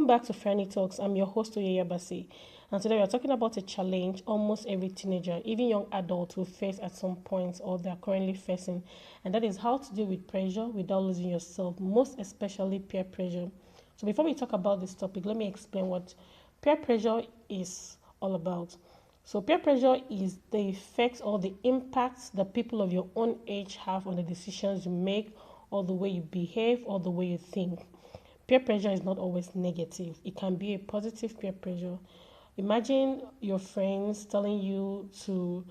Welcome back to FRIANI Talks. I'm your host, Oyeye Basi, and today we are talking about a challenge almost every teenager, even young adults, will face at some point or they are currently facing, and that is how to deal with pressure without losing yourself, most especially peer pressure. So before we talk about this topic, let me explain what peer pressure is all about. So peer pressure is the effects or the impacts that people of your own age have on the decisions you make, or the way you behave, or the way you think. Peer pressure is not always negative. It can be a positive peer pressure. Imagine your friends telling you to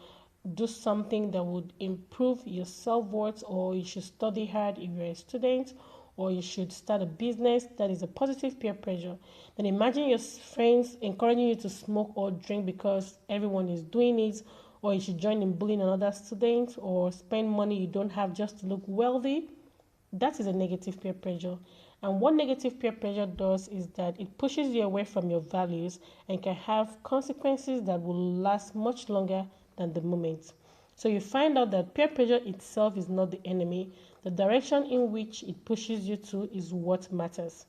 do something that would improve your self-worth, or you should study hard if you're a student, or you should start a business. That is a positive peer pressure. Then imagine your friends encouraging you to smoke or drink because everyone is doing it, or you should join in bullying another student, or spend money you don't have just to look wealthy. That is a negative peer pressure. And what negative peer pressure does is that it pushes you away from your values and can have consequences that will last much longer than the moment. So you find out that peer pressure itself is not the enemy. The direction in which it pushes you to is what matters.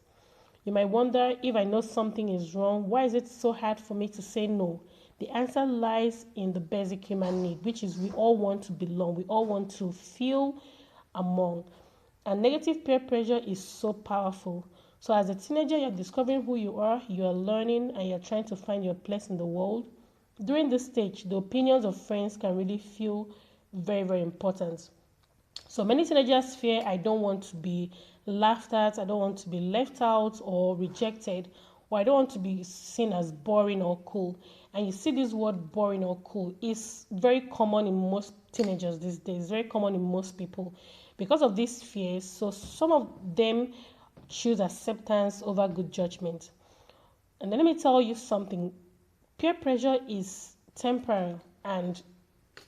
You might wonder, if I know something is wrong, why is it so hard for me to say no? The answer lies in the basic human need, which is we all want to belong. We all want to feel among. And negative peer pressure is so powerful. So as a teenager, you're discovering who you are learning, and you're trying to find your place in the world. During this stage, the opinions of friends can really feel very, very important. So many teenagers fear, I don't want to be laughed at, I don't want to be left out or rejected, or I don't want to be seen as boring or cool. And you see this word boring or cool is very common in most teenagers these days, very common in most people. Because of these fears, so some of them choose acceptance over good judgment. And then let me tell you something. Peer pressure is temporary, and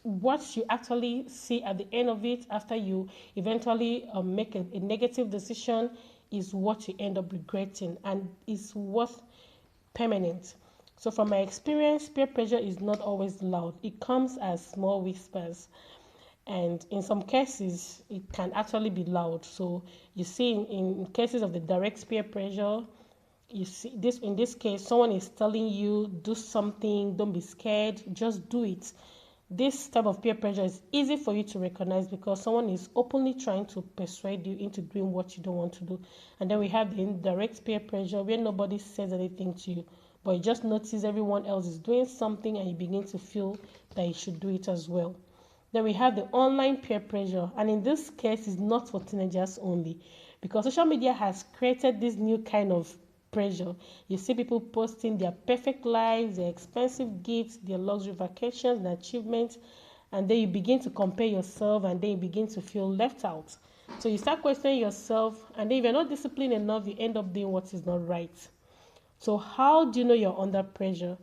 what you actually see at the end of it, after you eventually make a negative decision, is what you end up regretting and is worth permanent. So from my experience, peer pressure is not always loud. It comes as small whispers, and in some cases it can actually be loud. So you see in cases of the direct peer pressure, you see this in this case, someone is telling you do something, don't be scared, just do it. This type of peer pressure is easy for you to recognize because someone is openly trying to persuade you into doing what you don't want to do. And then we have the indirect peer pressure where nobody says anything to you, but you just notice everyone else is doing something and you begin to feel that you should do it as well. Then we have the online peer pressure, and in this case, it's not for teenagers only, because social media has created this new kind of pressure. You see people posting their perfect lives, their expensive gifts, their luxury vacations and achievements, and then you begin to compare yourself, and then you begin to feel left out. So you start questioning yourself, and then if you're not disciplined enough, you end up doing what is not right. So how do you know you're under pressure?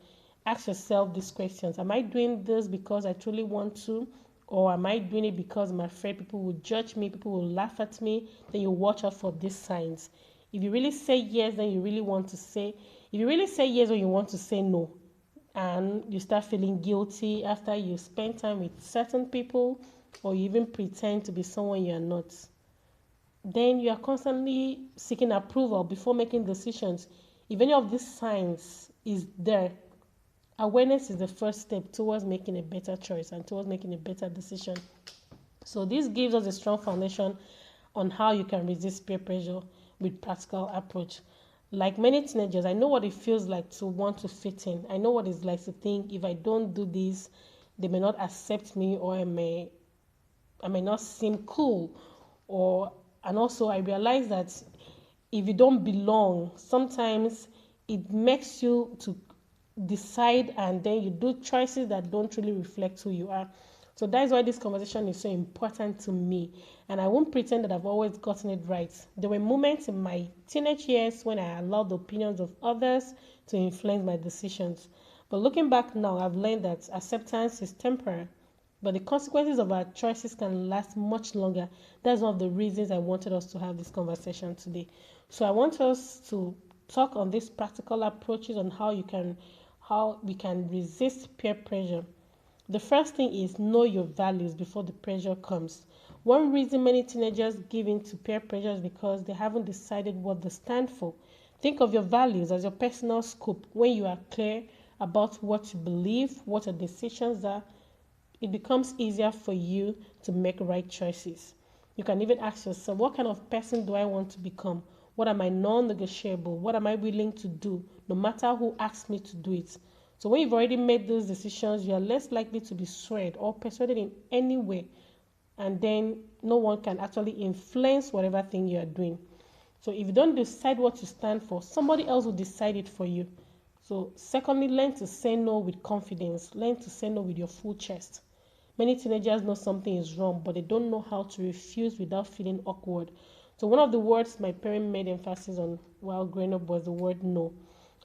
Ask yourself these questions. Am I doing this because I truly want to? Or am I doing it because I'm afraid people will judge me, people will laugh at me? Then you watch out for these signs. If you really say yes, then you really want to say, if you really say yes or you want to say no, and you start feeling guilty after you spend time with certain people, or you even pretend to be someone you're not, then you are constantly seeking approval before making decisions. If any of these signs is there, awareness is the first step towards making a better choice and towards making a better decision. So this gives us a strong foundation on how you can resist peer pressure with practical approach. Like many teenagers, I know what it feels like to want to fit in. I know what it's like to think, if I don't do this, they may not accept me, or I may not seem cool. And also I realize that if you don't belong, sometimes it makes you to decide, and then you do choices that don't really reflect who you are. So that is why this conversation is so important to me. And I won't pretend that I've always gotten it right. There were moments in my teenage years when I allowed the opinions of others to influence my decisions. But looking back now, I've learned that acceptance is temporary, but the consequences of our choices can last much longer. That's one of the reasons I wanted us to have this conversation today. So I want us to talk on these practical approaches on how we can resist peer pressure. The first thing is know your values before the pressure comes. One reason many teenagers give in to peer pressure is because they haven't decided what they stand for. Think of your values as your personal scope. When you are clear about what you believe, what your decisions are, it becomes easier for you to make right choices. You can even ask yourself, what kind of person do I want to become? What am I non-negotiable? What am I willing to do, no matter who asks me to do it? So when you've already made those decisions, you are less likely to be swayed or persuaded in any way. And then no one can actually influence whatever thing you are doing. So if you don't decide what you stand for, somebody else will decide it for you. So secondly, learn to say no with confidence. Learn to say no with your full chest. Many teenagers know something is wrong, but they don't know how to refuse without feeling awkward. So one of the words my parents made emphasis on while growing up was the word no.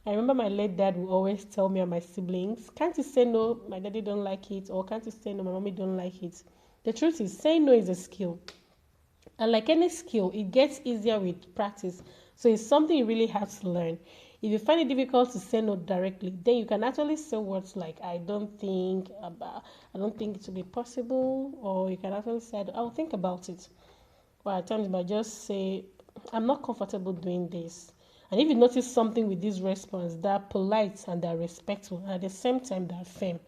I remember my late dad would always tell me and my siblings, can't you say no, my daddy don't like it, or can't you say no, my mommy don't like it. The truth is, saying no is a skill. And like any skill, it gets easier with practice. So it's something you really have to learn. If you find it difficult to say no directly, then you can actually say words like I don't think it will be possible, or you can actually say I'll think about it. Or at times you might just say I'm not comfortable doing this. And if you notice something with this response, they're polite and they're respectful, and at the same time they're firm.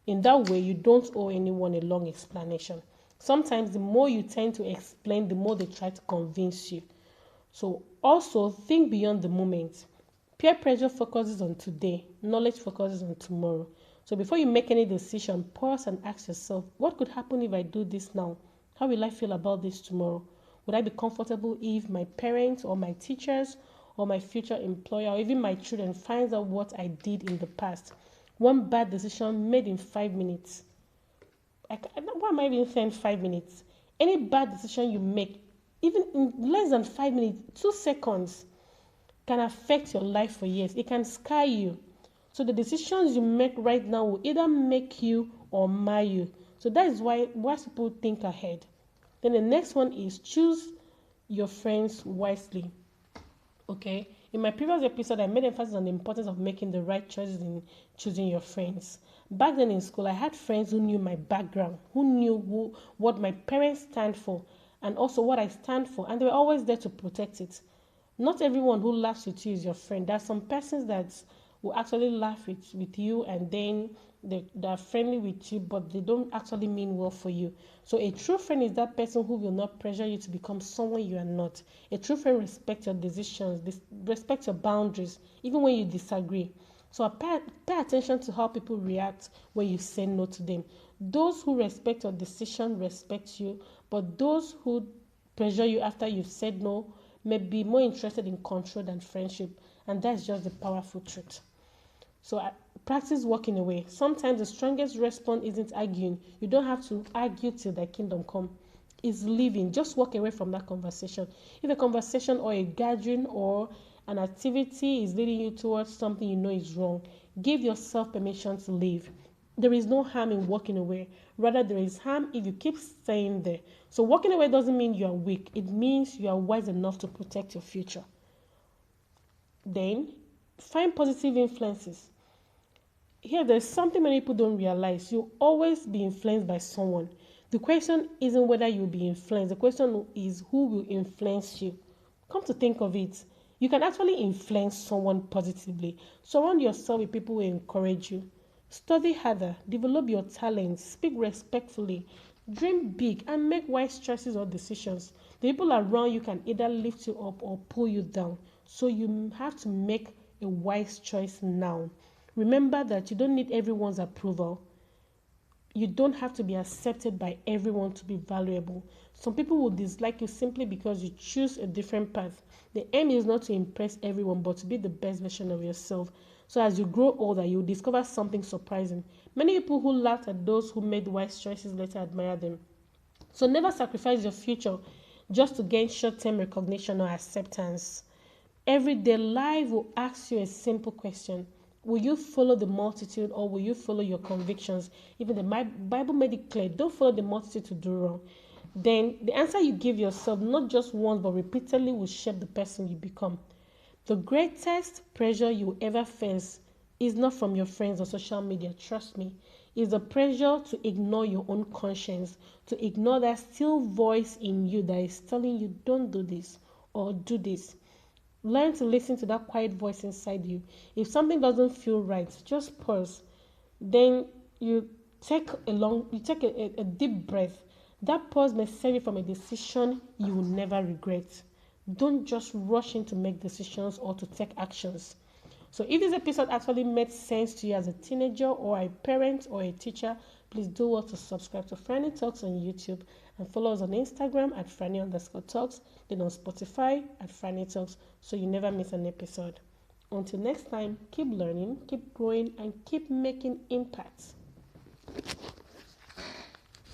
In that way, you don't owe anyone a long explanation. Sometimes the more you tend to explain, the more they try to convince you. So also think beyond the moment. Peer pressure focuses on today, knowledge focuses on tomorrow. So before you make any decision, pause and ask yourself, what could happen if I do this now? How will I feel about this tomorrow? Would I be comfortable if my parents or my teachers or my future employer or even my children finds out what I did in the past? One bad decision made in 5 minutes. Why am I even saying 5 minutes? Any bad decision you make, even in less than 5 minutes, 2 seconds, can affect your life for years. It can scar you. So the decisions you make right now will either make you or mar you. So that is why people think ahead. Then the next one is choose your friends wisely. Okay, in my previous episode, I made emphasis on the importance of making the right choices in choosing your friends. Back then in school, I had friends who knew my background, who knew what my parents stand for, and also what I stand for, and they were always there to protect it. Not everyone who laughs with you is your friend. There are some persons that will actually laugh with you and then they're friendly with you, but they don't actually mean well for you. So a true friend is that person who will not pressure you to become someone you are not. A true friend respects your decisions, respects your boundaries, even when you disagree. So pay attention to how people react when you say no to them. Those who respect your decision respect you, but those who pressure you after you've said no may be more interested in control than friendship, and that's just the powerful truth. So practice walking away. Sometimes the strongest response isn't arguing. You don't have to argue till the kingdom come. It's leaving. Just walk away from that conversation. If a conversation or a gathering or an activity is leading you towards something you know is wrong, give yourself permission to leave. There is no harm in walking away. Rather, there is harm if you keep staying there. So walking away doesn't mean you are weak. It means you are wise enough to protect your future. Then, find positive influences. Here, there's something many people don't realize. You'll always be influenced by someone. The question isn't whether you'll be influenced. The question is who will influence you. Come to think of it, you can actually influence someone positively. Surround yourself with people who encourage you. Study harder, develop your talents, speak respectfully, dream big, and make wise choices or decisions. The people around you can either lift you up or pull you down. So you have to make a wise choice now. Remember that you don't need everyone's approval. You don't have to be accepted by everyone to be valuable. Some people will dislike you simply because you choose a different path. The aim is not to impress everyone, but to be the best version of yourself. So as you grow older, you'll discover something surprising. Many people who laughed at those who made wise choices later admire them. So never sacrifice your future just to gain short-term recognition or acceptance. Everyday life will ask you a simple question. Will you follow the multitude or will you follow your convictions? Even the Bible made it clear, don't follow the multitude to do wrong. Then the answer you give yourself, not just once but repeatedly, will shape the person you become. The greatest pressure you will ever face is not from your friends or social media, trust me. It's the pressure to ignore your own conscience, to ignore that still voice in you that is telling you don't do this or do this. Learn to listen to that quiet voice inside you. If something doesn't feel right, just pause. Then you take a deep breath. That pause may save you from a decision you will never regret. Don't just rush in to make decisions or to take actions. So if this episode actually made sense to you as a teenager or a parent or a teacher, please do well to subscribe to FRIANI Talks on YouTube and follow us on Instagram at FRIANI_Talks, then on Spotify at FRIANI Talks, so you never miss an episode. Until next time, keep learning, keep growing, and keep making impacts.